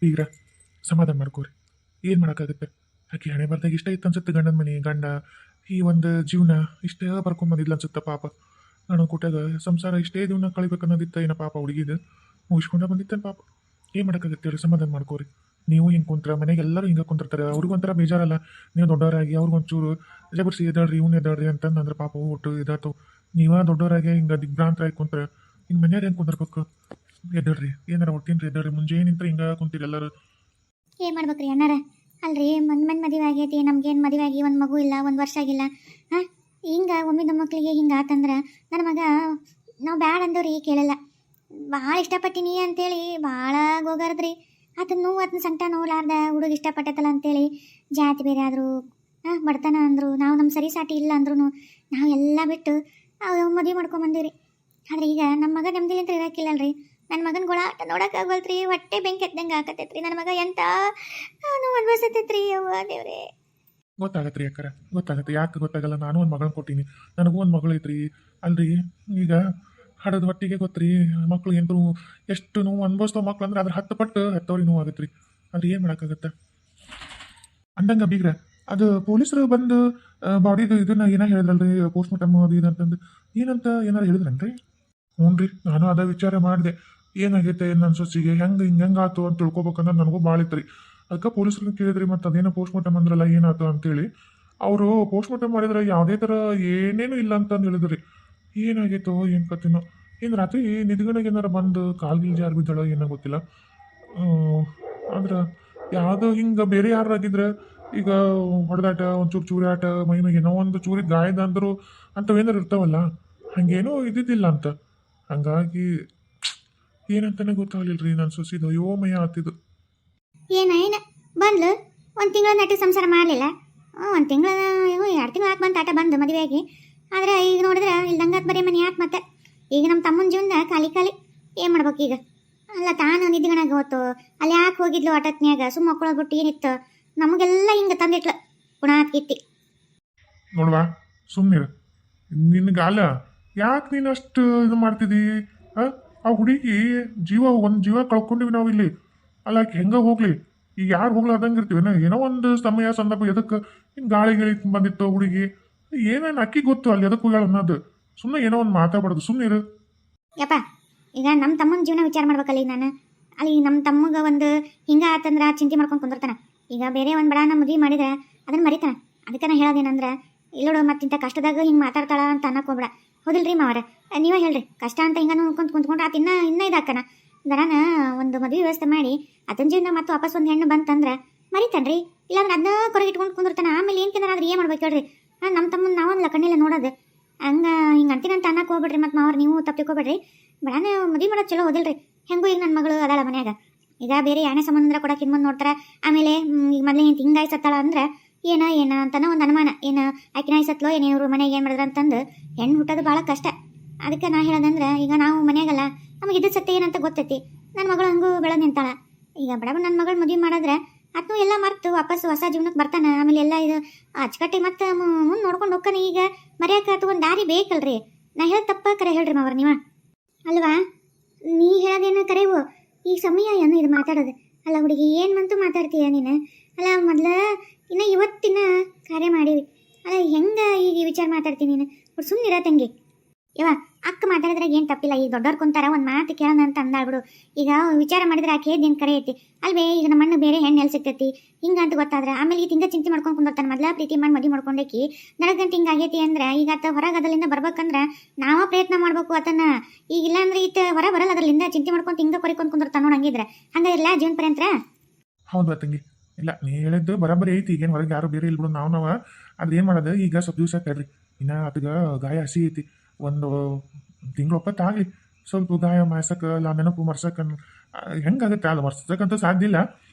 ಈಗ ಸಮಾಧಾನ ಮಾಡ್ಕೋರಿ. ಏನು ಮಾಡೋಕ್ಕಾಗುತ್ತೆ? ಆಕೆ ಹಣೆ ಬರ್ದಾಗ ಇಷ್ಟ ಇತ್ತು ಅನ್ಸುತ್ತೆ, ಗಂಡನ ಮನೆ ಗಂಡ ಈ ಒಂದು ಜೀವನ ಇಷ್ಟೇ ಬರ್ಕೊಂಬಂದಿಲ್ಲ ಅನ್ಸುತ್ತೆ ಪಾಪ. ನಾನು ಕೊಟ್ಟಾಗ ಸಂಸಾರ ಇಷ್ಟೇ ಜೀವನ ಕಳಿಬೇಕು ಅನ್ನೋದಿತ್ತ ಏನೋ ಪಾಪ ಹುಡುಗಿದು ಮುಗಿಸ್ಕೊಂಡ ಬಂದಿತ್ತೇನು ಪಾಪ. ಏನು ಮಾಡೋಕ್ಕಾಗುತ್ತೆ ಹೇಳಿ? ಸಮಾಧಾನ ಮಾಡ್ಕೋರಿ. ನೀವು ಹಿಂಗೆ ಕುಂತ್ರ ಮನೆಗೆ ಎಲ್ಲರೂ ಹಿಂಗೆ ಕುಂತಿರ್ತಾರೆ, ಅವ್ರಿಗೊಂಥರ ಬೇಜಾರಲ್ಲ. ನೀವು ದೊಡ್ಡವರಾಗಿ ಅವ್ರಿಗೊಂಚೂರು ಜಬರ್ಸಿ ಎದ್ದಾಳ್ರಿ ಇವ್ನು ಎದ್ದಾಳ್ರಿ ಅಂತಂದ್ರೆ ಪಾಪ ಒಟ್ಟು ಇದಾತು. ನೀವ ದೊಡ್ಡವರಾಗೆ ಹಿಂಗೆ ದಿಗ್ಭ್ರಾಂತರಾಗಿ ಕುಂತ್ರೆ ಇನ್ನು ಮನೆಯವ್ರು ಹೆಂಗೆ ಕುಂದಿರ್ಬೇಕು? ಎದ್ದಾಳ್ರಿ, ಏನಾರ ಹೊಟ್ಟೀನ್ರಿ ಎದ್ದಾಳ್ರಿ. ಮುಂಜಾನೆ ನಿಂತ್ರೆ ಹಿಂಗೆ ಕುಂತೀರಿ ಎಲ್ಲರೂ. ಏನು ಮಾಡ್ಬೇಕ್ರಿ ಅಣ್ಣಾರ? ಅಲ್ರಿ ಮನ್ ಮದುವೆ ಆಗೈತಿ, ನಮ್ಗೇನು ಮದುವೆ ಆಗಿ ಒಂದು ಮಗು ಇಲ್ಲ, ಒಂದು ವರ್ಷ ಆಗಿಲ್ಲ. ಹಾಂ, ಹಿಂಗೆ ಒಮ್ಮೆ ನಮ್ಮ ಮಕ್ಳಿಗೆ ಹಿಂಗೆ ಆತಂದ್ರೆ ನನ್ನ ಮಗ ನಾವು ಬ್ಯಾಡ ಅಂದವ್ರಿ ಕೇಳಲ್ಲ. ಭಾಳ ಇಷ್ಟಪಟ್ಟಿನಿ ಅಂತೇಳಿ ಭಾಳ ಗೋಗಾರದ್ರಿ. ಅದನ್ನ ನೋವು ಅದನ್ನ ಸಂಕಟ ನೋಲಾರ್ದ ಹುಡುಗ ಇಷ್ಟಪಟ್ಟೈತಲ್ಲ ಅಂತೇಳಿ ಜಾತಿ ಬೇರೆ ಆದರು, ಬಡತನ ಅಂದರು, ನಾವು ನಮ್ಮ ಸರಿ ಸಾಟಿ ಇಲ್ಲ ಅಂದ್ರೂ ನಾವು ಎಲ್ಲ ಬಿಟ್ಟು ಮದುವೆ ಮಾಡ್ಕೊಂಬಂದಿವ್ರಿ. ಆದ್ರೆ ಈಗ ನಮ್ಮ ಮಗ ನೆಮ್ಮದಿಲಿ ಅಂತ ಇರೋಕ್ಕಿಲ್ಲಲ್ರಿ. ನನ್ನ ಮಗನ ಗೋಳಾಟ ನೋಡೋಕ್ಕಾಗಲ್ತ್ರಿ. ಹೊಟ್ಟೆ ಬೆಂಕಿ ಎದ್ದಂಗೆ ಆಕತೈತ್ರಿ. ನನ್ನ ಮಗ ಎಂತ ನಾನು ಅನ್ಭವಿಸತೈತ್ರಿ. ಅವ್ವ ದೇವ್ರೆ. ಗೊತ್ತಾಗತ್ತೆ ರೀ ಅಕ್ಕರ, ಗೊತ್ತಾಗತ್ತೆ. ಯಾಕೆ ಗೊತ್ತಾಗಲ್ಲ? ನಾನು ಒಂದು ಮಗಳನ್ನ ಕೊಟ್ಟೀನಿ, ನನಗೂ ಒಂದು ಮಗಳು ಐತ್ರಿ. ಅಲ್ರಿ ಈಗ ಹಡದ ಹೊಟ್ಟಿಗೆ ಗೊತ್ತ್ರಿ, ಮಕ್ಳು ಏನ್ರು ಎಷ್ಟು ನೋವು ಅನ್ಭವಿಸ್ತೋ ಮಕ್ಳು ಅಂದ್ರೆ ಅದ್ರ 10 ಪಟ್ಟು ಹೆತ್ತವ್ರಿಗೆ ನೋವು ಆಗತ್ತೆ ರೀ. ಅದ್ರ ಏನು ಮಾಡೋಕ್ಕಾಗತ್ತೆ? ಅಂದಂಗ ಬೀಗ್ರ ಅದು ಪೊಲೀಸರು ಬಂದು ಬಾಡಿದು ಇದನ್ನ ಏನೋ ಹೇಳಿದ್ರಲ್ರಿ, ಪೋಸ್ಟ್ ಮಾರ್ಟಮ್ ಅದು ಇದು ಅಂತಂದು ಏನಂತ ಏನಾರು ಹೇಳಿದ್ರನ್ರಿ? ಹ್ಞೂ ರೀ, ನಾನು ಅದ ವಿಚಾರ ಮಾಡಿದೆ. ಏನಾಗೈತೆ ನನ್ನ ಸೊಸಿಗೆ ಹೆಂಗೆ ಆತು ಅಂತ ತಿಳ್ಕೊಬೇಕಂದ್ರೆ ನನಗೂ ಭಾಳ ಇತ್ತು ರೀ. ಅದಕ್ಕೆ ಪೊಲೀಸರನ್ನ ಕೇಳಿದ್ರಿ, ಮತ್ತು ಅದೇನೋ ಪೋಸ್ಟ್ ಮಾರ್ಟಮ್ ಅಂದ್ರಲ್ಲ ಏನಾಯ್ತು ಅಂತೇಳಿ. ಅವರು ಪೋಸ್ಟ್ ಮಾರ್ಟಮ್ ಮಾಡಿದ್ರೆ ಯಾವುದೇ ಥರ ಏನೇನು ಇಲ್ಲ ಅಂತಂದು ಹೇಳಿದ್ರಿ. ಏನಾಗೈತೋ ಏನು ಕತ್ತಿನೋ, ಏನು ರಾತ್ರಿ ನಿದ್ಗಣಿಗೆ ಏನಾರು ಬಂದು ಕಾಲ್ಗಿಲ್ ಜಾರು ಬಿದ್ದಾಳೋ ಏನೋ ಗೊತ್ತಿಲ್ಲ. ಆದ್ರೆ ಯಾವುದೋ ಹಿಂಗೆ ಬೇರೆ ಯಾರಾಗಿದ್ರೆ ಈಗ ಹೊಡೆದಾಟ, ಒಂಚೂರು ಚೂರಾಟ, ಮೈಮೇಗೆ ಏನೋ ಒಂದು ಚೂರಿ ಗಾಯದ ಅಂದರು ಅಂಥವೇನಾರು ಇರ್ತಾವಲ್ಲ, ಹಂಗೇನೋ ಇದ್ದಿದ್ದಿಲ್ಲ ಅಂತ. ಹಂಗಾಗಿ ಏನಂತಾನೆ ಗೊತ್ತಾಗಲಿಲ್ಲ ರೀ ನನ್ನ ಸೊಸಿದು. ಯೋಮಯ ಆತಿದ್ದು. ಏನ ಬಂದ್ಲು ಒಂದು ತಿಂಗಳ ನೆಟ್ಟಿಗೆ ಸಂಸಾರ ಮಾಡಲಿಲ್ಲ. ಒಂದು ತಿಂಗಳ 2 ತಿಂಗಳು ಹಾಕಿ ಬಂತು ಆಟ ಬಂದು ಮದುವೆಯಾಗಿ. ಆದರೆ ಈಗ ನೋಡಿದ್ರೆ ಇಲ್ದಂಗೆ ಬರೀ ಮನೆ ಯಾಕೆ ಮತ್ತೆ ಈಗ ನಮ್ಮ ತಮ್ಮನ ಜೀವನ ಖಾಲಿ ಖಾಲಿ. ಏನು ಮಾಡ್ಬೇಕು ಈಗ? ಅಲ್ಲ ತಾನು ನಿದ್ಗಣಾಗ ಹೋತು, ಅಲ್ಲಿ ಯಾಕೆ ಹೋಗಿದ್ಲು ಆಟತ್ನ್ಯಾಗ ಸುಮ್ಮ ಮಕ್ಕಳೋಗ್ಬಿಟ್ಟು ಏನಿತ್ತು ನಮಗೆಲ್ಲ ಹಿಂಗೆ ತಂದಿಟ್ಲು ಪುಣಾತ್ ಕಿತ್ತಿ. ನೋಡ್ವಾ, ಸುಮ್ಮನಿರು. ನಿನಗೆ ಅಲ್ಲ ಯಾಕೆ ನೀನು ಅಷ್ಟು ಇದು ಮಾಡ್ತಿದ್ದಿ? ಆ ಹುಡುಗಿ ಒಂದು ಜೀವ ಕಳ್ಕೊಂಡಿವಿ ನಾವು ಇಲ್ಲಿ. ಅಲ್ಲ ಆಕೆ ಹೆಂಗೆ ಹೋಗ್ಲಿ? ಈಗ ಯಾರು ಹೋಗ್ಲಾರ್ದಂಗೆ ಇರ್ತೀವಿ. ಏನೋ ಒಂದು ಸಮಯ ಸಂದರ್ಭ ಎದಕ್ಕೆ ಹಿಂಗೆ ಗಾಳಿ ಗಿಳಿ ಬಂದಿತ್ತು ಹುಡುಗಿ, ಏನೇನು ಅಕ್ಕಿ ಗೊತ್ತು ಅಲ್ಲಿ ಎದಕ್ಕೆ ಹೋಗ್ಯಾಳ ಅನ್ನೋದು. ಸುಮ್ಮನೆ ಏನೋ ಒಂದು ಮಾತಾಡ್ಬಾರ್ದು, ಸುಮ್ಮನಿರು. ಯಪ್ಪ, ಈಗ ನಮ್ಮ ತಮ್ಮನ ಜೀವನ ವಿಚಾರ ಮಾಡ್ಬೇಕಲ್ಲ ಈಗ ನಾನು. ಅಲ್ಲಿ ನಮ್ಮ ತಮ್ಮಗೆ ಒಂದು ಹಿಂಗೆ ಆತಂದ್ರೆ ಚಿಂತೆ ಮಾಡ್ಕೊಂಡು ಕುಂದಿರ್ತಾನೆ. ಈಗ ಬೇರೆ ಒಂದು ಬಡಾನ ಮದುವೆ ಮಾಡಿದ್ರೆ ಅದನ್ನು ಮರಿತಾನೆ. ಅದಕ್ಕೆ ನಾನು ಹೇಳೋದೇನಂದ್ರೆ ಇಲ್ಲೋಡು ಮತ್ತಿಂತ ಕಷ್ಟದಾಗ ಹಿಂಗೆ ಮಾತಾಡ್ತಾಳ ಅಂತ ಅನ್ನಕ್ಕೆ ಹೋಗ್ಬೇಡ. ಹೌದಿಲ್ರಿ ಮಾವರ? ನೀವೇ ಹೇಳ್ರಿ, ಕಷ್ಟ ಅಂತ ಹಿಂಗೆ ಕುಂತ್ಕೊಂಡ್ರೆ ಆತ ಇನ್ನೂ ಇದಾಕನ ದರಾನ ಒಂದು ಮದುವೆ ವ್ಯವಸ್ಥೆ ಮಾಡಿ ಅದನ್ನ ಜೀವನ ಮತ್ತು ವಾಪಸ್ ಒಂದು ಹೆಣ್ಣು ಬಂತಂದ್ರೆ ಮರಿತಾನೆ ರೀ. ಇಲ್ಲಾಂದ್ರೆ ಅದನ್ನ ಕೊರಗೆ ಇಟ್ಕೊಂಡು ಕುಂದಿರ್ತಾನೆ. ಆಮೇಲೆ ಏನು ತಿನ್ನಾದ್ರೆ ಏನು ಮಾಡ್ಬೇಕು ಹೇಳ್ರಿ? ನಮ್ಮ ತಮ್ಮನ ನಾವೊಂದಲ್ಲ ಕಣ್ಣಿಲ್ಲ ನೋಡೋದು. ಹಂಗೆ ಹಿಂಗೆ ಅಂತೀನಂತ ಅನ್ನಕ್ಕೆ ಹೋಗ್ಬಿಡ್ರಿ. ಮತ್ತು ಮಾವ್ರು ನೀವು ತಪ್ಪಿಕೋಬೇಡ್ರಿ. ಬಡಾನ ಮದುವೆ ಮಾಡೋದು ಚಲೋ ಹೋದಿಲ್ರಿ. ಹೆಂಗೂ ಈಗ ನನ್ನ ಮಗಳು ಅದಾಳ ಮನ್ಯಾಗ. ಈಗ ಬೇರೆ ಯಾಣೆ ಸಂಬಂಧ ಕೊಡಕ್ಕೆ ಹಿಂಗೆ ಮುಂದೆ ನೋಡ್ತಾರೆ. ಆಮೇಲೆ ಈಗ ಮೊದಲೇ ಹಿಂಗಾಯಿ ಸತ್ತಾಳ ಅಂದ್ರೆ ಏನ ಅಂತನೋ ಒಂದು ಅನುಮಾನ. ಏನು ಆಕಿನಾಯಿ ಸತ್ಲೋ ಏನು ಇವರು ಮನೆಗೆ ಏನು ಮಾಡಿದ್ರು ಅಂತಂದು ಹೆಣ್ಣು ಹುಟ್ಟೋದು ಭಾಳ ಕಷ್ಟ. ಅದಕ್ಕೆ ನಾ ಹೇಳೋದಂದ್ರೆ ಈಗ ನಾವು ಮನೆಯಾಗಲ್ಲ, ನಮಗೆ ಇದು ಸತ್ಯ ಏನಂತ ಗೊತ್ತೈತಿ. ನನ್ನ ಮಗಳು ಹಂಗೂ ಬೆಳೆದು ನಿಂತಾಳ. ಈಗ ಬಡ ನನ್ನ ಮಗಳು ಮದುವೆ ಮಾಡಿದ್ರೆ ಅದನ್ನು ಎಲ್ಲ ಮರ್ತು ವಾಪಸ್ ಹೊಸ ಜೀವನಕ್ಕೆ ಬರ್ತಾನೆ. ಆಮೇಲೆ ಎಲ್ಲ ಇದು ಅಚ್ಚುಕಟ್ಟಿ ಮತ್ತೆ ಮುಂದೆ ನೋಡ್ಕೊಂಡು ಹೋಗ್ತಾನೆ. ಈಗ ಮರ್ಯಾಕೆ ಅಥವಾ ಒಂದು ದಾರಿ ಬೇಕಲ್ರಿ. ನಾ ಹೇಳೋದು ತಪ್ಪ ಕರೆ ಹೇಳ್ರಿ ಮಾವ್ರ ನೀವು ಅಲ್ವಾ? ನೀ ಹೇಳೋದೇನು ಕರೆವು ಈ ಸಮಯ ಏನು ಇದು ಮಾತಾಡೋದು ಅಲ್ಲ ಹುಡುಗಿ. ಏನು ಬಂತು ಮಾತಾಡ್ತೀಯ ನೀನು? ಅಲ್ಲ ಮೊದಲ ಇನ್ನು ಇವತ್ತಿನ ಕಾರ್ಯ ಮಾಡೀವಿ ಅಲ್ಲ, ಹೆಂಗೆ ಈಗ ವಿಚಾರ ಮಾತಾಡ್ತೀನಿ ನೀನು? ಸುಮ್ಮನಿರ ತಂಗಿ. ಯವ್ವ, ಅಕ್ಕ ಮಾತಾಡಿದ್ರಾಗ ಏನು ತಪ್ಪಿಲ್ಲ. ಈಗ ದೊಡ್ಡವ್ರು ಕುಂತಾರ ಒಂದು ಮಾತು ಕೇಳೋಣ ಅಂತ ಅಂದಾಳ್ಬಿಡು. ಈಗ ವಿಚಾರ ಮಾಡಿದ್ರೆ ಆಕೆ ಏನು ಕರೆ ಐತಿ ಅಲ್ವೇ? ಈಗ ನಮ್ಮ ಮಣ್ಣು ಬೇರೆ ಹೆಣ್ಣು ಎಲ್ಲಿ ಸಿಗ್ತೈತಿ ಹಿಂಗೆ ಅಂತ ಗೊತ್ತಾದ್ರೆ ಆಮೇಲೆ ಈಗ ಹಿಂಗೆ ಚಿಂತೆ ಮಾಡ್ಕೊಂಡು ಕುಂದಿರ್ತಾನೆ. ಮೊದಲ ಪ್ರೀತಿ ಮಾಡಿ ಮದುವೆ ಮಾಡ್ಕೊಂಡೇಕಿ ನನಗಂತ ಹಿಂಗೆ ಆಗೈತಿ ಅಂದ್ರೆ ಈಗ ಆತ ಹೊರಗೆ ಅದರಿಂದ ಬರ್ಬೇಕಂದ್ರೆ ನಾವ ಪ್ರಯತ್ನ ಮಾಡ್ಬೇಕು ಆತನ. ಈಗ ಇಲ್ಲಾಂದ್ರೆ ಈತ ಹೊರ ಬರಲ್ಲ, ಅದರಿಂದ ಚಿಂತೆ ಮಾಡ್ಕೊಂಡು ಹಿಂಗೆ ಕೊರಿಕೊಂಡು ಕುಂದಿರ್ತಾನೆ ನೋಡಿ. ಹಂಗಿದ್ರೆ ಹಂಗೆ ಇರಲ್ಲ ಜೀವನ ಪರ್ಯಂತ. ಹೌದು ತಂಗಿ, ಇಲ್ಲ ನೀ ಹೇಳಿದ್ದು ಬರಾಬರಿ ಐತಿ. ಈಗೇನು ಹೊರಗೆ ಯಾರು ಬೇರೆ ಇಲ್ಬಿಡು, ನಾವು ಅದ್ರ ಏನು ಮಾಡೋದು ಈಗ ಸ್ವಲ್ಪ ದಿವಸ ತಡ್ರಿ. ಇನ್ನು ಅದಕ್ಕೆ ಗಾಯ ಹಸಿ ಐತಿ. ಒಂದು ತಿಂಗಳು ಒಪ್ಪತ್ತಾಗಲಿ, ಸ್ವಲ್ಪ ಗಾಯ ಮಾಸಕ್ಕೆ ಇಲ್ಲ ನೆನಪು ಮರ್ಸಕ್ಕೆ ಹೆಂಗಾಗುತ್ತೆ ಅದು ಮರ್ಸಕ್ಕಂತ ಸಾಧ್ಯ ಇಲ್ಲ.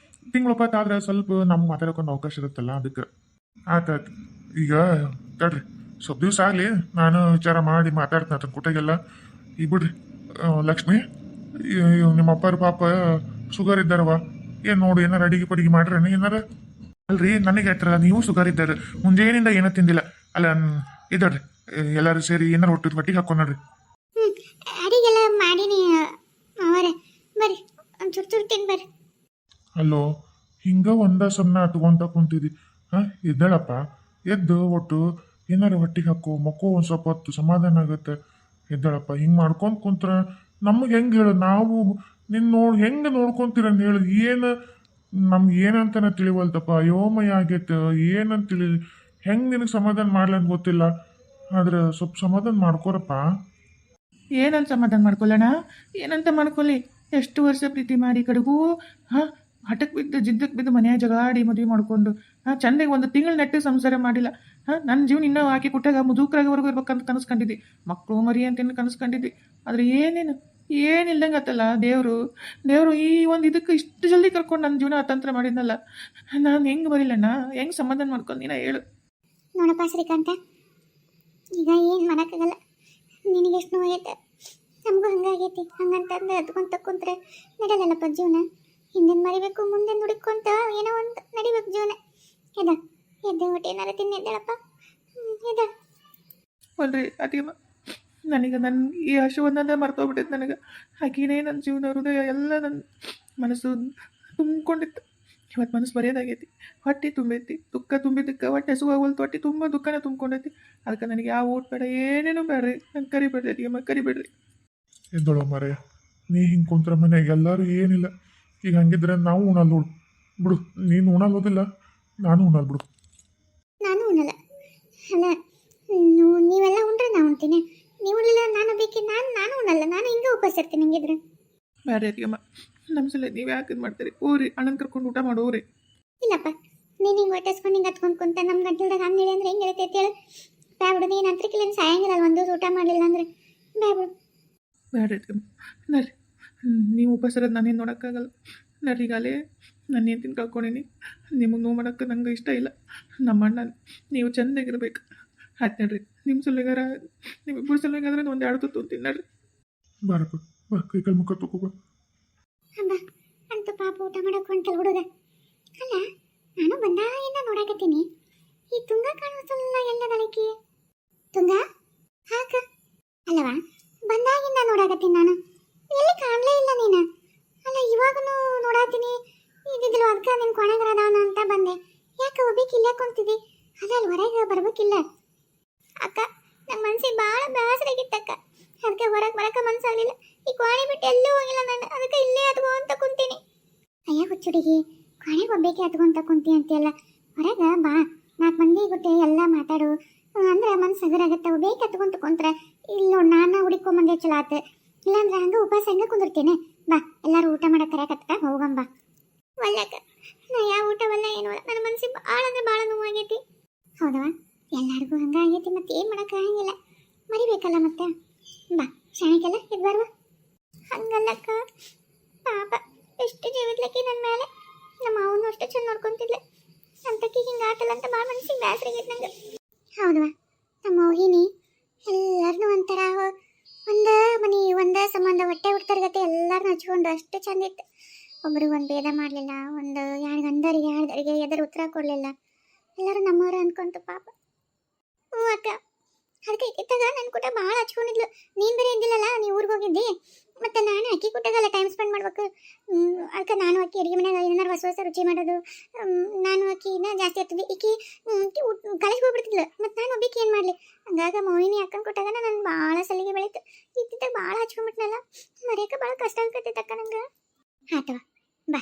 ತಿಂಗಳು ಒಪ್ಪತ್ತಾದ್ರೆ ಸ್ವಲ್ಪ ನಮ್ಗೆ ಮಾತಾಡೋಕೊಂದು ಅವಕಾಶ ಇರುತ್ತಲ್ಲ, ಅದಕ್ಕೆ ಆಯ್ತಾಯ್ತು. ಈಗ ತಡ್ರಿ ಸ್ವಲ್ಪ ದಿವಸ ಆಗಲಿ, ನಾನು ವಿಚಾರ ಮಾಡಿ ಮಾತಾಡ್ತೀನಿ ಅದನ್ನ ಕುಟೆಗೆಲ್ಲ. ಈಗ ಬಿಡ್ರಿ ಲಕ್ಷ್ಮಿ, ನಿಮ್ಮ ಅಪ್ಪರ ಪಾಪ ಶುಗರ್ ಇದ್ದಾರವ. ಏನು ನೋಡಿ ಏನಾರು ಅಡಿಗೆ ಪಡಿಗೆ ಮಾಡ್ರಿ ಏನಾರ? ಅಲ್ರಿ ನನಗೆ ಹೇಳ್ತಾರಲ್ಲ ನೀವು ಶುಗರ್ ಇದ್ದಾರೆ, ಮುಂಜಾನಿಂದ ಏನೋ ತಿಂದಿಲ್ಲ ಅಲ್ಲ ಇದ್ದಾಡ್ರಿ. ಎಲ್ಲರೂ ಸೇರಿ ಏನಾರು ಹೊಟ್ಟಿಗೆ ಹಾಕೊಂಡು ನೋಡ್ರಿ. ಅಡಿಗೆಲ್ಲ ಮಾಡೀನಿ ಅವರೇ, ಬರ್ರಿ ಒಂದು ಚೂರು ಚೂರು ತಿಂದು ಬರ್ರಿ. ಅಲ್ಲೋ ಹಿಂಗ ಒಂದ ಸಮನ ಹತ್ಕೊಂತ ಕುಂತಿದ್ದಿ ಹಾ ಎದ್ದೇಳಪ್ಪ. ಎದ್ದು ಒಟ್ಟು ಏನಾರ ಹೊಟ್ಟಿಗೆ ಹಾಕು ಮಕ್ಕೋ ಒಂದು ಸ್ವಲ್ಪ ಹೊತ್ತು ಸಮಾಧಾನ ಆಗುತ್ತೆ. ಎದ್ದೇಳಪ್ಪ. ಹಿಂಗೆ ಮಾಡ್ಕೊಂತ ಕುಂತ್ರ ನಮಗೆ ಹೆಂಗೆ ಹೇಳು ನಾವು ನಿನ್ನ ಹೆಂಗೆ ನೋಡ್ಕೊಂತೀರ ಹೇಳು. ಏನು ನಮ್ಗೆ ಏನಂತಾನೆ ತಿಳಿವಲ್ತಪ್ಪ. ಅಯೋಮಯ ಆಗೈತೆ. ಏನಂತ ತಿಳಿ ಹೆಂಗೆ ನಿನಗೆ ಸಮಾಧಾನ ಮಾಡ್ಲಂತ ಗೊತ್ತಿಲ್ಲ. ಆದ್ರೆ ಸ್ವಲ್ಪ ಸಮಾಧಾನ ಮಾಡ್ಕೊರಪ್ಪ. ಏನಂತ ಸಮಾಧಾನ ಮಾಡ್ಕೊಳ್ಳೋಣ? ಏನಂತ ಮಾಡ್ಕೊಳ್ಳಿ? ಎಷ್ಟು ವರ್ಷ ಪ್ರೀತಿ ಮಾಡಿ ಕಡೆಗೂ ಹಾಂ ಹಠಕ್ಕೆ ಬಿದ್ದು ಜಿದ್ದಕ್ಕೆ ಬಿದ್ದು ಮನೆಯ ಜಗಾಡಿ ಮದುವೆ ಮಾಡ್ಕೊಂಡು ಚಂದಾಗಿ ಒಂದು ತಿಂಗಳು ನೆಟ್ಟು ಸಂಸಾರ ಮಾಡಿಲ್ಲ. ನನ್ನ ಜೀವನ ಇನ್ನೂ ಹಾಕಿ ಕೊಟ್ಟಾಗ ಮುದುಕರಾಗವರೆಗೂ ಇರ್ಬೇಕಂತ ಕನಸ್ಕೊಂಡಿದ್ದಿ, ಮಕ್ಕಳು ಮರಿ ಅಂತ ಕನಸ್ಕೊಂಡಿದ್ದಿ. ಆದರೆ ಏನಿಲ್ಲಂಗೆ ಆತಲ್ಲ ದೇವರು ಈ ಒಂದು ಇದಕ್ಕೆ ಇಷ್ಟು ಜಲ್ದಿ ಕರ್ಕೊಂಡು ನನ್ನ ಜೀವನ ಅತಂತ್ರ ಮಾಡಿದ್ನಲ್ಲ. ನಾನು ಹೆಂಗೆ ಬರಿಲ್ಲಣ್ಣ? ಹೆಂಗೆ ಸಮಾಧಾನ ಮಾಡ್ಕೊಂಡು ನೀನ ಹೇಳು. ನೋಡಪ್ಪ ಶ್ರೀಕಾಂತ, ಈಗ ಏನು ಮಾಡೋಕ್ಕಾಗಲ್ಲ. ನಿನಗೆ ಎಷ್ಟು ನೋವಾಗೈತೆ, ನಮಗೂ ಹಂಗಾಗೈತಿ. ಹಂಗಂತಂದು ಅದ್ಕೊಂತ ಕುಂತ್ರೆ ನಡೆಯಲ್ಲಪ್ಪ ಜೀವನ. ಹಿಂದಿನ ಮರಿಬೇಕು, ಮುಂದೆ ನುಡಿಕೊಂತ ಏನೋ ಒಂದು ನಡಿಬೇಕು ಜೀವನ. ಎದ್ದೆ ಹೊಟ್ಟೆ ಏನಾರ ತಿನ್ನೆದ್ದಳಪ್ಪ. ಎದ್ದ ಅಲ್ರಿ ಅದೇಮ್ಮ, ನನಗೆ ನನ್ನ ಈ ಹಸುವನ್ನ ಮರ್ತೋಗ್ಬಿಟ್ಟೈತೆ. ನನಗೆ ಆಕಿನೇ ನನ್ನ ಜೀವನ ಹೃದಯ ಎಲ್ಲ ನನ್ನ ಮನಸ್ಸು ತುಂಬಿಕೊಂಡಿತ್ತು. ಇವತ್ತು ಮನಸ್ಸು ಬರೆಯೋದಾಗೈತಿ, ಹೊಟ್ಟೆ ತುಂಬೈತಿ, ದುಃಖ ತುಂಬಿದ್ದಕ್ಕೆ ಹೊಟ್ಟೆ ಹಸುವಾಗಲ್ತು, ಹೊಟ್ಟೆ ತುಂಬ ದುಃಖನ ತುಂಬ್ಕೊಂಡೈತಿ. ಅದಕ್ಕೆ ನನಗೆ ಯಾವ ಊಟ ಬೇಡ, ಏನೇನೂ ಬೇಡ್ರಿ. ನಂಗೆ ಕರಿಬೇಡ್ರಿ ಅಮ್ಮ, ಕರಿಬೇಡ್ರಿ. ಎದ್ದಳು ಮರೆ. ನೀ ಹಿಂಗೆ ಕುಂತ್ರ ಮನೆಯಾಗ ಎಲ್ಲರೂ ಏನಿಲ್ಲ. ಈಗ ಹಂಗಿದ್ರೆ ನಾವು ಉಣಲ್ ನೋಡು ಬಿಡು. ನೀನು ಉಣಲ್ಲೋದಿಲ್ಲ, ನಾನು ಉಣಲ್ ಬಿಡು. ನಾನು ಉಣ್ಣಲ್ಲ. ಅಲ್ಲ, ನೀವೆಲ್ಲ ಉಂಡ್ರೆ ನಾನು ಉಣ್ತೀನಿ. ನೀವು ಉಣ್ಲಿಲ್ಲ ನಾನು ಬೇಕಿ ನಾನು ಉಣ್ಣಲ್ಲ. ನಾನು ಹಿಂಗೆ ಉಪವಾಸ ಇರ್ತೀನಿ ಹಂಗಿದ್ರೆ. ಬೇರೆ ಅಮ್ಮ, ನಮ್ಮ ಸಲ ನೀವು ಯಾಕೆ ಇದು ಮಾಡ್ತೀರಿ? ಓರಿ ಅಣ್ಣನ ಕರ್ಕೊಂಡು ಊಟ ಮಾಡೋರಿ. ಇಲ್ಲಪ್ಪ, ನೀನು ಹಿಂಗೆ ಹೊಟ್ಟೆಸ್ಕೊಂಡು ಹಿಂಗೆ ಹತ್ಕೊಂಡು ಕುಂತ ನಮ್ಮ ಗಂಟಲ್ದಾಗ ಹಂಗೆ ಅಂದ್ರೆ ಹೆಂಗೆ ಇರ್ತೈತಿ ಹೇಳು? ಬ್ಯಾಬಿಡು. ನೀನು ಹತ್ರಕ್ಕಿಲ್ಲ ಸಾಯಂಗಿಲ್ಲ ಒಂದು ಊಟ ಮಾಡಲಿಲ್ಲ ಅಂದ್ರೆ. ಬ್ಯಾಬಿಡು. ಬೇಡ್ರಿ ಅಮ್ಮ, ನರ್ರಿ. ನೀವು ಉಪವಾಸರದ ನಾನೇನು ನೋಡೋಕ್ಕಾಗಲ್ಲ. ನರ್ರಿಗಾಲೇ ನಾನು ಏನು ತಿಂದು ಕಳ್ಕೊಂಡೀನಿ. ನಿಮಗೆ ನೋವು ಮಾಡೋಕ್ಕೆ ನಂಗೆ ಇಷ್ಟ ಇಲ್ಲ. ನಮ್ಮ ಅಣ್ಣ ನೀವು ಚೆಂದಾಗಿರ್ಬೇಕು. ಆಯ್ತು ನಡ್ರಿ. ನಿಮ್ಮ ಸಲಗಾರ ನಿಮ್ಮಿಬ್ಬರು ಸಲಗಾದ್ರೆ ಒಂದು ಎರಡು ತುತ್ತು ತಿನ್ನಡ್ರಿ. ಬಾರಪ್ಪ, ಬಾ ಕೈ ಕಾಲು ಮುಖ ತಗೋಬಾ. ಅಮ್ಮ ಅಂತೂ ಪಾಪ ಊಟ ಮಾಡಕ್ಕೆ ಹೊಂಟಲ್ ಹುಡುಗ. ಅಲ್ಲ, ನಾನು ಬಂದಾಗಿಂದ ನೋಡಾಕತ್ತೀನಿ. ಈ ತುಂಗ ಕಾಣಿಸಲ್ಲ ಎಲ್ಲದಳಕಿ. ತುಂಗ ಹಾಕ ಅಲ್ಲವಾ? ಬಂದಾಗಿಂದ ನೋಡಾಕತ್ತೀನಿ ನಾನು. ಎಲ್ಲಿ ಕಾಣಲೇ ಇಲ್ಲ ನೀನು. ಅಲ್ಲ, ಇವಾಗನು ನೋಡಾತೀನಿ. ಇದ್ದಿದ್ಲು ಅದಕ್ಕೆ ನಿನ್ನ ಕೊನೆಗರದವನ ಅಂತ ಬಂದೆ. ಯಾಕೆ ಒಬ್ಬೇಕಿಲ್ಲ ಕುಂತಿದ್ದಿ? ಅದಲ್ಲಿ ಹೊರಗೆ ಬರ್ಬೇಕಿಲ್ಲ. ಅಕ್ಕ, ನಮ್ಮ ಮನ್ಸಿಗೆ ಭಾಳ ಬೇಸರಾಗಿತ್ತಕ್ಕ. ಅದಕ್ಕೆ ಹೊರಗೆ ಬರಕ್ಕೆ ಮನ್ಸಾಗಲಿಲ್ಲ. ಈ ಕೋಣೆ ಬಿಟ್ಟು ಎಲ್ಲೂ ಹೋಗಿಲ್ಲ ನಾನು. ಅದಕ್ಕೆ ಇಲ್ಲೇ ಹತ್ಕೊಂತ ಕುಂತೀನಿ. ಅಯ್ಯ ಹುಚ್ಚುಡಿಗಿ, ಕೋಣೆಗೆ ಒಬ್ಬೇಕೆ ಹತ್ಕೊಂತ ಕುಂತಿ ಅಂತೆಲ್ಲ. ಹೊರಗೆ ಬಾ, 4 ಮಂದಿ ಗುಟ್ಟೆ ಎಲ್ಲ ಮಾತಾಡು ಅಂದ್ರೆ ಮನ್ಸು ಹಗರಾಗತ್ತೆ. ಒಬ್ಬೇಕೆ ಹತ್ಕೊಂತ ಕುಂತ್ರೆ ಇಲ್ಲಿ ನೋಡಿ ನಾನು ಹುಡುಕೊಂಬಂದೆ ಚಲೋ ಆತು. ಇಲ್ಲಾಂದ್ರೆ ಹಂಗೆ ಉಪವಾಸ ಹಂಗೆ ಕುಂದಿರ್ತೇನೆ. ಬಾ, ಎಲ್ಲರೂ ಊಟ ಮಾಡಕ್ಕೆ ಕರೆಯಕತ್ತ ಹೋಗಂಬ. ಒಲ್ಲಕ್ಕ, ನಾ ಯಾವ ಊಟವಲ್ಲ ಏನೂ ಅಲ್ಲ. ನನ್ನ ಮನಸ್ಸಿಗೆ ಭಾಳ ಅಂದ್ರೆ ಭಾಳ ನೋವಾಗೈತಿ. ಹೌದವ, ಎಲ್ಲರಿಗೂ ಹಂಗಾಗೈತಿ. ಮತ್ತೆ ಏನು ಮಾಡೋಕೆ ಆಗಂಗಿಲ್ಲ. ಮರಿಬೇಕಲ್ಲ ಮತ್ತೆ. ಬಾ, ಶಾಣಿಗೆಲ್ಲ ಇದು ಬರುವ. ಹಂಗಲ್ಲಕ್ಕ, ಪಾಪ ಎಷ್ಟು ಜೀವಿದ್ಲಕ್ಕಿ ನನ್ನ ಮೇಲೆ. ನಮ್ಮ ಅವನು ಅಷ್ಟು ಚಂದ ನೋಡ್ಕೊಂತಿದ್ಲೆ. ಅಂತಕ್ಕೆ ಹಿಂಗೆ ಆತಲ್ಲ ಅಂತ ಭಾಳ ಮನಸ್ಸಿಗೆ ಬೇಸರ ಆಗೈತೆ ನಂಗೆ. ಹೌದವ, ನಮ್ಮ ಮೋಹಿನಿ ಎಲ್ಲರನ್ನೂ ಒಂಥರ ಒಂದ ಮನೆ ಒಂದ ಸಂಬಂಧ ಹೊಟ್ಟೆ ಹುಡ್ತರ್ಗತ್ತೆ ಎಲ್ಲರನ್ನೂ ಹಚ್ಕೊಂಡು ಅಷ್ಟು ಚಂದ ಇತ್ತು. ಒಬ್ರಿಗೆ ಒಂದು ಭೇದ ಮಾಡಲಿಲ್ಲ. ಒಂದು ಗಂಡರಿಗೆ ಯಾರ್ದರಿಗೆ ಎದುರು ಉತ್ತರ ಕೊಡಲಿಲ್ಲ. ಎಲ್ಲರೂ ನಮ್ಮವ್ರು ಅಂದ್ಕೊಂತು ಪಾಪ. ಹ್ಞೂ ಅಕ್ಕ, ಅದಕ್ಕೆ ಇತ್ತಾಗ ನನ್ನ ಕೂಟ ಭಾಳ ಹಚ್ಕೊಂಡಿದ್ಲು. ನೀನು ಬೇರೆ ಇದ್ದಿಲ್ಲಲ್ಲ, ನೀವು ಊರಿಗೆ ಹೋಗಿದ್ದಿ. ಮತ್ತು ನಾನು ಅಕ್ಕಿ ಕೂಟಾಗಲ್ಲ ಟೈಮ್ ಸ್ಪೆಂಡ್ ಮಾಡ್ಬೇಕು. ಅದಕ್ಕೆ ನಾನು ಅಕ್ಕಿ ಅಡುಗೆ ಮನೆಯಾಗ ಏನಾರು ಹೊಸ ರುಚಿ ಮಾಡೋದು. ನಾನು ಅಕ್ಕಿನ ಜಾಸ್ತಿ ಆಗ್ತಿದ್ದೆ. ಈಕಿ ಕಾಲೇಜ್ಗೆ ಹೋಗ್ಬಿಡ್ತಿದ್ಲು. ಮತ್ತು ನಾನು ಒಬ್ಬಕ್ಕೆ ಏನು ಮಾಡಲಿ? ಹಂಗಾಗ ಮೋಹಿನಿ ಅಕ್ಕನ ಕೊಟ್ಟಾಗ ನನ್ನ ಭಾಳ ಸಲಿಗೆ ಬೆಳೀತು. ಇತ್ತಿದ್ದಾಗ ಭಾಳ ಹಚ್ಕೊಂಡ್ಬಿಟ್ನಲ್ಲ, ಮರೆಯೋಕೆ ಭಾಳ ಕಷ್ಟ ಆಗ್ತೈತೆ ಅಕ್ಕ ನಂಗೆ. ಆತವ, ಬಾ.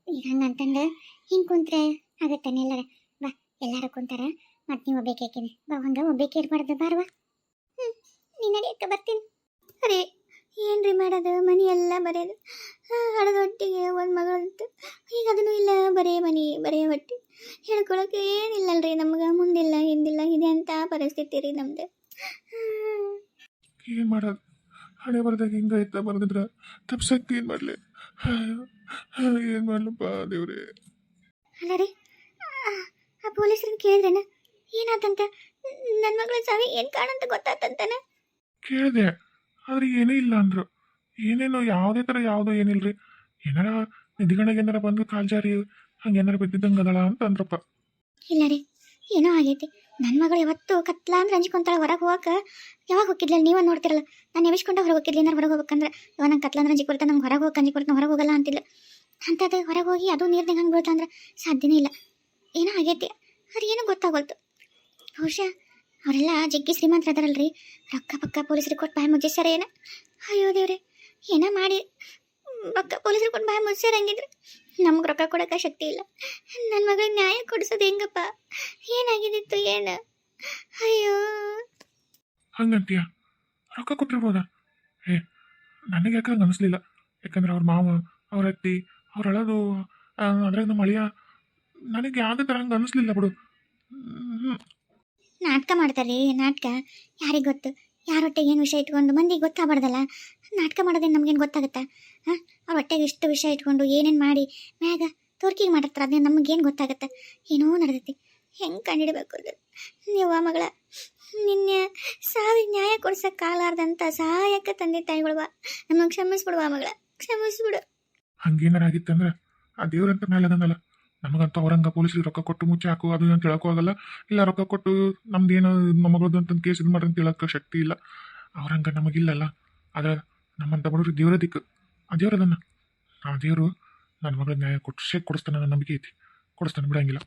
ಈಗ ಹಂಗಂತಂದು ಹಿಂಗೆ ಕುಂತ್ರೆ ಆಗತ್ತಾನೆ ಎಲ್ಲರ. ಬಾ, ಎಲ್ಲರೂ ಕುಂತಾರ. ಮತ್ತು ನೀವು ಒಬ್ಬೇಕೇನೆ ಬಾ. ಹಂಗೆ ಒಬ್ಬೇಕೆ ಇರ್ಬಾರ್ದು. ಬಾರ್ವಾ. ನೀನು ನಡಿಯಕ್ಕೆ ಬರ್ತೀನಿ. ಅರೇ ಏನ್ರಿ ಮಾಡೋದು? ಮನೆ ಎಲ್ಲ ಬರೆಯೋದು. ಹಡದೊಟ್ಟಿಗೆ ಒಂದು ಮಗಳಂತು. ಈಗ ಅದನ್ನು ಇಲ್ಲ, ಬರೇ ಮನೆ ಬರೇ ಹೊಟ್ಟೆ. ಹೇಳ್ಕೊಳಕ್ಕೆ ಏನಿಲ್ಲಲ್ರಿ ನಮ್ಗೆ. ಮುಂದಿಲ್ಲ ಹಿಂದಿಲ್ಲ. ಇದೆ ಅಂತ ಪರಿಸ್ಥಿತಿ ರೀ ನಮ್ದು. ಏನು ಮಾಡೋದು? ಹಣೆ ಬರ್ದಾಗ ಹಿಂಗಾಯ್ತಾ ಬರ್ದಿದ್ರ ತಪ್ಸಕ್ಕೆ ಏನು ಮಾಡಲಿ? ಏನು ಮಾಡ್ಲಪ್ಪ ದೇವ್ರೆ. ಅಲ್ಲ ರೀ, ಆ ಪೊಲೀಸ್ರನ್ನ ಕೇಳಿದ್ರೇನ ಏನಾತಂತ? ನನ್ನ ಮಗಳ ಸಾವಿ ಏನು ಕಾಣಂತ ಗೊತ್ತಾತಂತಾನೆ ಕೇಳಿದೆ. ಆದ್ರೆ ಏನೂ ಇಲ್ಲ ಅಂದರು. ಏನೇನೋ ಯಾವುದೇ ಥರ ಯಾವುದೋ ಏನಿಲ್ರಿ. ಏನಾರ ನಿಧಿಗಣಗೆ ಏನಾರ ಬಂದು ಕಾಲ್ಜಾರಿ ಹಂಗೇನಾರ ಬಿದ್ದಿದ್ದಂಗೆ ಅದಳ ಅಂತ ಅಂದ್ರಪ್ಪ. ಇಲ್ಲ ರೀ, ಏನೋ ಆಗೈತಿ. ನನ್ನ ಮಗಳು ಯಾವತ್ತು ಕತ್ಲ ಅಂದ್ರೆ ಅಂಜ್ಕೊಂತಾಳೆ. ಹೊರಗೆ ಹೋಗಕ್ಕೆ ಯಾವಾಗ ಹೋಗಿದ್ಲ? ನೀವೇ ನೋಡ್ತಿರಲ್ಲ. ನಾನು ಎಬ್ಬಿಸ್ಕೊಂಡ ಹೊರಗೆ ಹೋಗಿದ್ಲಿ. ಏನಾರು ಹೊರಗೆ ಹೋಗ್ಬೇಕಂದ್ರೆ ಇವಾಗ ನಂಗೆ ಕತ್ಲ ಅಂದ್ರೆ ಅಂಜಿಕ್ ಬರುತ್ತೆ. ನಮ್ಗೆ ಹೊರಗೆ ಹೋಗಕ್ಕೆ ಅಂಜಿಕ್ ಬರುತ್ತೆ. ಹೊರಗೆ ಹೋಗಲ್ಲ ಅಂತಿಲ್ಲ. ಅಂಥದ್ದು ಹೊರಗೆ ಹೋಗಿ ಅದು ನೀರ್ನಾಗ ಹಂಗೆ ಬೀಳ್ತಂದ್ರೆ ಸಾಧ್ಯನೇ ಇಲ್ಲ. ಏನೋ ಆಗೈತಿ, ಅವ್ರಿಗೇನು ಗೊತ್ತಾಗೋಲ್ತು. ಬಹುಶಃ ಅವರೆಲ್ಲ ಜಗ್ಗಿ ಶ್ರೀಮಂತರ ಅದಾರಲ್ರಿ, ರೊಕ್ಕ ಪಕ್ಕ ಪೊಲೀಸರಿಗೆ ಕೊಟ್ಟು ಬಾಯಿ ಮುಚ್ಚಿಸ್ಯಾರ ಏನ. ಅಯ್ಯೋ ದೇವ್ರೆ, ಏನೋ ಮಾಡಿ ರೊಕ್ಕ ಪೊಲೀಸರಿಗೆ ಕೊಟ್ಟು ಬಾಯಿ ಮುಚ್ಚಾರ. ಹಂಗಿದ್ರೆ ನಮ್ಗೆ ರೊಕ್ಕ ಕೊಡೋಕೆ ಶಕ್ತಿ ಇಲ್ಲ. ನನ್ನ ಮಗಳಿಗೆ ನ್ಯಾಯ ಕೊಡಿಸೋದು ಹೆಂಗಪ್ಪ? ಏನಾಗಿದ್ದಿತ್ತು ಏನು? ಅಯ್ಯೋ, ಹಂಗಂತೀಯ? ರೊಕ್ಕ ಕೊಟ್ಟಿರ್ಬೋದಾ? ಏ, ನನಗೆ ಯಾಕೆ ಹಂಗೆ ಅನಿಸ್ಲಿಲ್ಲ. ಯಾಕಂದ್ರೆ ಅವ್ರ ಮಾವ, ಅವ್ರ ಅತ್ತಿ, ಅವ್ರ ಅಳದು, ಅದ್ರಾಗ ನಮ್ಮ ಅಳಿಯ, ನನಗೆ ಯಾವುದೇ ಥರ ಹಂಗೆ ಅನಿಸ್ಲಿಲ್ಲ ಬಿಡು. ನಾಟಕ ಮಾಡ್ತಾರ್ರಿ, ನಾಟಕ. ಯಾರಿಗೆ ಗೊತ್ತು ಯಾರ ಹೊಟ್ಟೆಗೆ ಏನು ವಿಷಯ ಇಟ್ಕೊಂಡು ಮಂದಿಗೆ ಗೊತ್ತಾಗ್ಬಾರ್ದಲ್ಲ. ನಾಟಕ ಮಾಡೋದೇನು ನಮ್ಗೇನು ಗೊತ್ತಾಗುತ್ತಾ? ಹಾಂ, ಅವ್ರ ಹೊಟ್ಟೆಗೆ ಇಷ್ಟು ವಿಷಯ ಇಟ್ಕೊಂಡು ಏನೇನು ಮಾಡಿ ಮ್ಯಾಗ ತೋರ್ಕಿಗೆ ಮಾಡಿರ್ತಾರೆ, ಅದೇನು ನಮಗೇನು ಗೊತ್ತಾಗುತ್ತೆ? ಏನೋ ನಡೆದೈತಿ, ಹೆಂಗೆ ಕಂಡಿಡ್ಬೇಕು ಅದು? ನೀವು ಆ ಮಗಳ ನಿನ್ನೆ ಸಾವಿಗೆ ನ್ಯಾಯ ಕೊಡ್ಸೋಕ್ಕಾಗಲಾರ್ದಂಥ ಸಹಾಯಕ ತಂದೆ ತಾಯಿಗಳುವ, ನಮಗೆ ಕ್ಷಮಿಸ್ಬಿಡುವ ಮಗಳ, ಕ್ಷಮಿಸ್ಬಿಡು. ಹಂಗೇನಾರ ಆಗಿತ್ತಂದ್ರೆ ಆ ದೇವ್ರಂತ ಮೇಲೆ ಅದನ್ನಲ್ಲ, ನಮಗಂತೂ ಅವ್ರಂಗ ಪೊಲೀಸರಿಗೆ ರೊಕ್ಕ ಕೊಟ್ಟು ಮುಚ್ಚಿ ಹಾಕು ಅದು ಅಂತ ಹೇಳಕ್ಕೂ ಆಗಲ್ಲ. ಇಲ್ಲ ರೊಕ್ಕ ಕೊಟ್ಟು ನಮ್ದೇನು ಮೊಮ್ಮಗಳದ್ದು ಅಂತಂದು ಕೇಸ್ ಇದು ಮಾಡ್ರಿ ಅಂತ ಹೇಳೋಕ್ಕೆ ಶಕ್ತಿ ಇಲ್ಲ. ಅವ್ರಂಗ ನಮಗಿಲ್ಲಲ್ಲ. ಆದರೆ ನಮ್ಮಂಥ ಬಡವ್ರಿಗೆ ದೇವರ ದಿಕ್ಕು, ಆ ದೇವ್ರದನ್ನು, ಆ ದೇವರು ನನ್ನ ಮಗಳ ನ್ಯಾಯ ಕೊಡಿಸ್ತಾನೆ, ನನ್ನ ನಂಬಿಕೆ ಐತಿ, ಕೊಡಿಸ್ತಾನೆ, ಬಿಡಂಗಿಲ್ಲ.